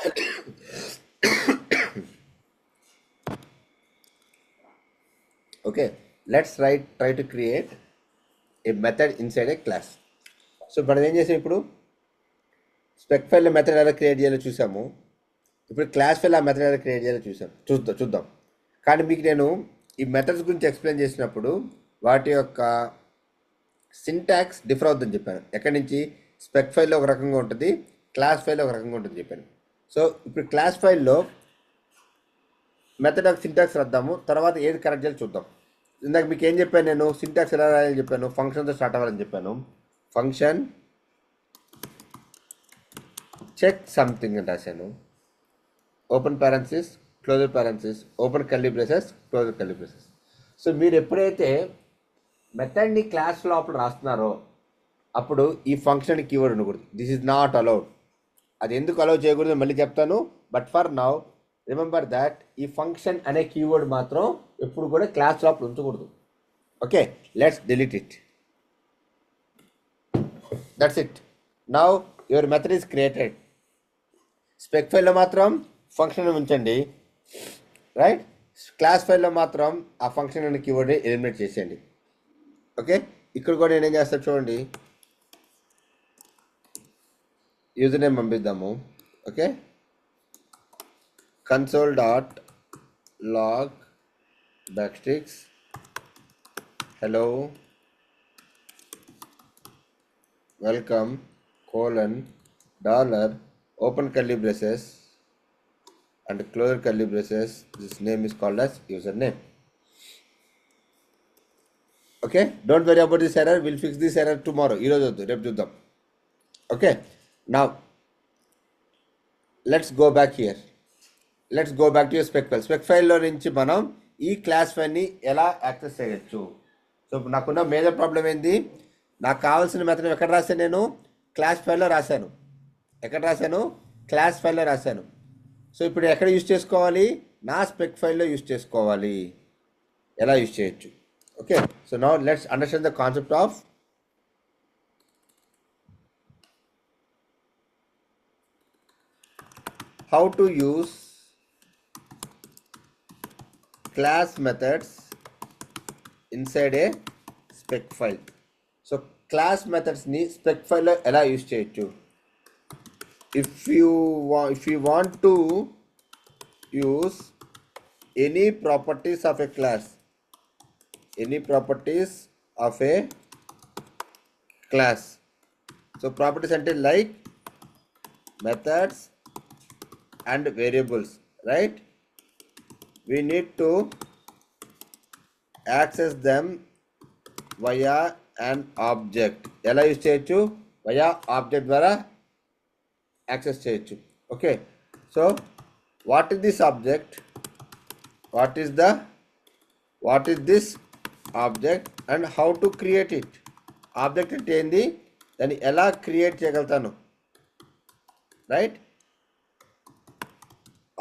Okay, let's try to create a method inside a class. So మనం ఏం చేసాం ఇప్పుడు స్పెక్ ఫైల్లో మెథడ్ ఎలా క్రియేట్ చేయాలో చూసాము. ఇప్పుడు క్లాస్ ఫైల్ ఆ మెథడ్ ఎలా క్రియేట్ చేయాలో చూద్దాం. కానీ మీకు నేను ఈ మెథడ్స్ గురించి ఎక్స్ప్లెయిన్ చేసినప్పుడు వాటి యొక్క సింటాక్స్ డిఫర్ అవుతుందని చెప్పాను. ఎక్కడి నుంచి స్పెక్ ఫైల్లో ఒక రకంగా ఉంటుంది, క్లాస్ ఫైల్లో ఒక రకంగా ఉంటుంది చెప్పాను. సో ఇప్పుడు క్లాస్ ఫైల్లో మెథడ్ ఆఫ్ సింటాక్స్ రాద్దాము, తర్వాత ఏది కరెక్ట్ చేయాలో చూద్దాం. ఇందాక మీకు ఏం చెప్పాను, నేను సింటాక్స్ ఎలా రాయాలని చెప్పాను, ఫంక్షన్తో స్టార్ట్ అవ్వాలని చెప్పాను. ఫంక్షన్ చెక్ సంథింగ్ అని రాశాను. Open parenthesis, closer parenthesis, open curly braces, closer curly braces. So మీరు ఎప్పుడైతే మెథడ్ని క్లాస్ లోపల రాస్తున్నారో అప్పుడు ఈ ఫంక్షన్ కీవర్డ్ ఉండకూడదు. This is not allowed. అది ఎందుకు అలౌ చేయకూడదు మళ్ళీ చెప్తాను. But for now remember that ఈ ఫంక్షన్ అనే కీవర్డ్ మాత్రం ఎప్పుడు కూడా క్లాస్ లోపల ఉంచకూడదు. Okay, let's delete it. That's it. Now your method is created. Spec ఫైల్లో మాత్రం ఫంక్షన్ ఉంచండి, రైట్? క్లాస్ ఫైల్లో మాత్రం ఆ ఫంక్షన్ అనే కీవర్డ్ని ఎలిమినేట్ చేసేయండి. ఓకే, ఇక్కడ కూడా నేనేం చేస్తాను చూడండి, యూజర్ నేమ్ పంపిద్దాము. Okay, console.log backticks hello welcome $, open curly braces and close curly braces. This name is called as username. Okay, don't worry about this error. We'll fix this error tomorrow. Rep chuddam. Okay, now let's go back here. Let's go back to spec file. Spec ఫైల్లో నుంచి మనం ఈ class ఫైల్ని ఎలా access చేయొచ్చు. So నాకున్న major problem ఏంది, నాకు కావాల్సిన మెథడ్ ఎక్కడ రాశాను, నేను క్లాస్ ఫైల్లో రాశాను. ఎక్కడ రాశాను? క్లాస్ ఫైల్లో రాశాను. సో ఇప్పుడు ఎక్కడ యూజ్ చేసుకోవాలి, నా స్పెక్ ఫైల్లో యూజ్ చేసుకోవాలి. ఎలా యూజ్ చేయొచ్చు? Okay, so now let's understand the concept of how to use class methods inside a spec file. So class methods ni spec file lo ela use cheyochu. If you want to use any properties of a class, so properties ante like methods and variables, right? We need to access them via an object. ఎలా use చేయొచ్చు? via object ద్వారా access చేయొచ్చు. Okay, so what is this object, what is this object and how to create it. Object అంటే ఏంది, దాన్ని ఎలా create చేయగలుగుతాను, right?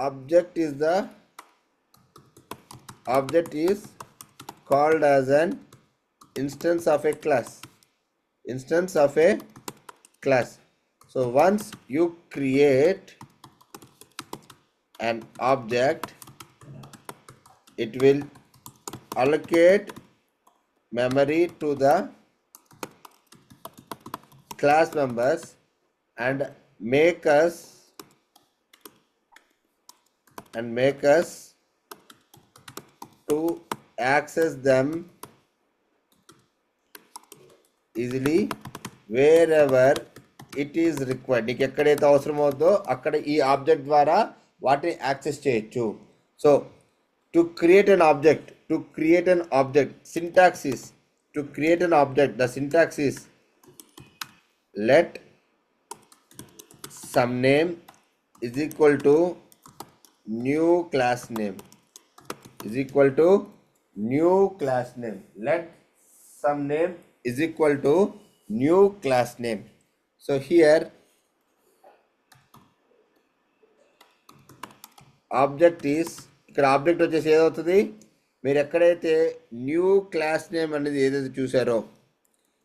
Object is called as an instance of a class. So once you create an object, it will allocate memory to the class members and make us to access them easily wherever it is required. నీకు ఎక్కడైతే అవసరం అవుతుందో అక్కడ ఈ object ద్వారా వాటిని access చేయొచ్చు. So to create an object, syntax is to create an object. The syntax is let some name is equal to new class name. Let some name is equal to new class name. So here object is, ఇక్కడ object వచ్చేసి ఏదవుతుంది, మీరు ఎక్కడైతే new class name అనేది ఏదైతే చూసారో,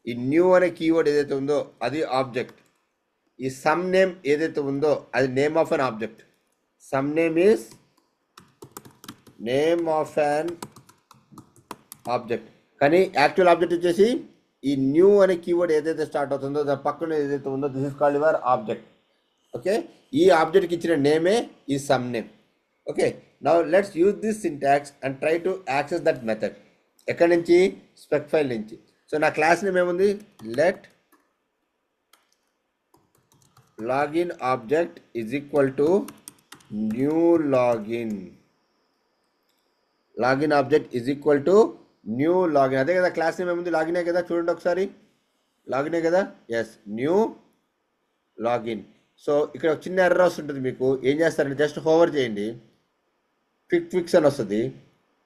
ఈ new అనే keyword ఏదైతే ఉందో అది ఆబ్జెక్ట్. ఈ సమ్ నేమ్ ఏదైతే ఉందో అది name of an object. Some name is name of an object. కానీ యాక్చువల్ ఆబ్జెక్ట్ వచ్చేసి ఈ న్యూ అనే కీవర్డ్ ఏదైతే స్టార్ట్ అవుతుందో దాని పక్కన ఏదైతే ఉందో this is called your object. Okay, ఈ ఆబ్జెక్ట్కి ఇచ్చిన నేమే ఈ some name. Okay, now let's use this syntax and try to access that method. ఎక్కడి నుంచి? స్పెక్ ఫైల్ నుంచి. సో నా క్లాస్ నేమ్ ఏముంది? Let login object is equal to new login. Login object is equal to new login. అదే కదా class name ఏముంది? లాగినే కదా, చూడండి ఒకసారి, లాగినే కదా. Yes, new login. సో ఇక్కడ ఒక చిన్న ఎర్రర్ వస్తుంటుంది మీకు. ఏం చేస్తారంటే జస్ట్ హోవర్ చేయండి, ఫిక్స్ అని వస్తుంది,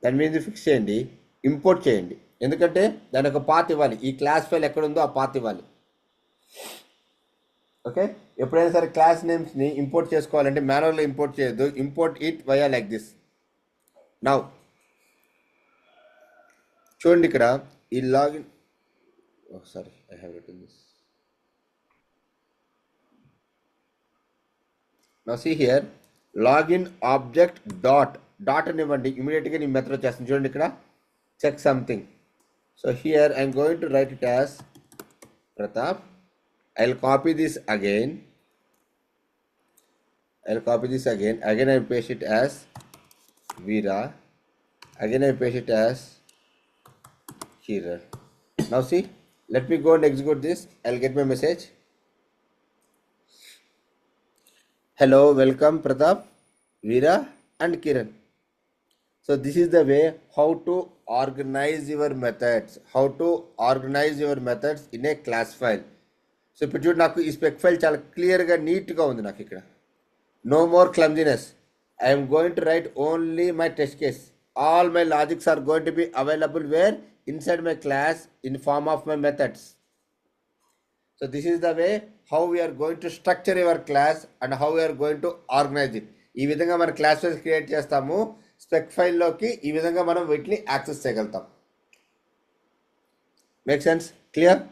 దాని మీద ఫిక్స్ చేయండి, ఇంపోర్ట్ చేయండి. ఎందుకంటే దాని ఒక పాత్ ఇవ్వాలి. ఈ క్లాస్ ఫైల్ ఎక్కడ ఉందో ఆ పాత్ ఇవ్వాలి. ఓకే, ఎప్పుడైనా సరే క్లాస్ నేమ్స్ని ఇంపోర్ట్ చేసుకోవాలంటే మాన్యువల్గా ఇంపోర్ట్ చేయొద్దు. Import it via like this. Now చూడండి ఇక్కడ ఈ login, sorry I have written this. Now see here login object dot అని ఇవ్వండి. ఇమీడియట్గా నీ మెథడ్ వచ్చేస్తుంది. చూడండి ఇక్కడ check something. So here I'm going to write it as Pratap. I'll copy this again. Again I paste it as Veera. Again I paste it as Kiran. Now see, let me go and execute this. I'll get my message. Hello, welcome Pratap, Veera and Kiran. So this is the way how to organize your methods. In a class file. So ఇప్పుడు చూడు, నాకు ఈ spec file చాలా క్లియర్గా నీట్గా ఉంది. నాకు ఇక్కడ no more clumsiness. I'm going to write only my test case. All my logics are going to be available where inside my class in form of my methods. So this is the way how we're going to structure your class and how we're going to organize it. ఈ విధంగా మన class files create చేస్తాము. Spec ఫైల్లోకి ఈ విధంగా మనం వీటిని access చేయగలుగుతాం. Make sense? క్లియర్?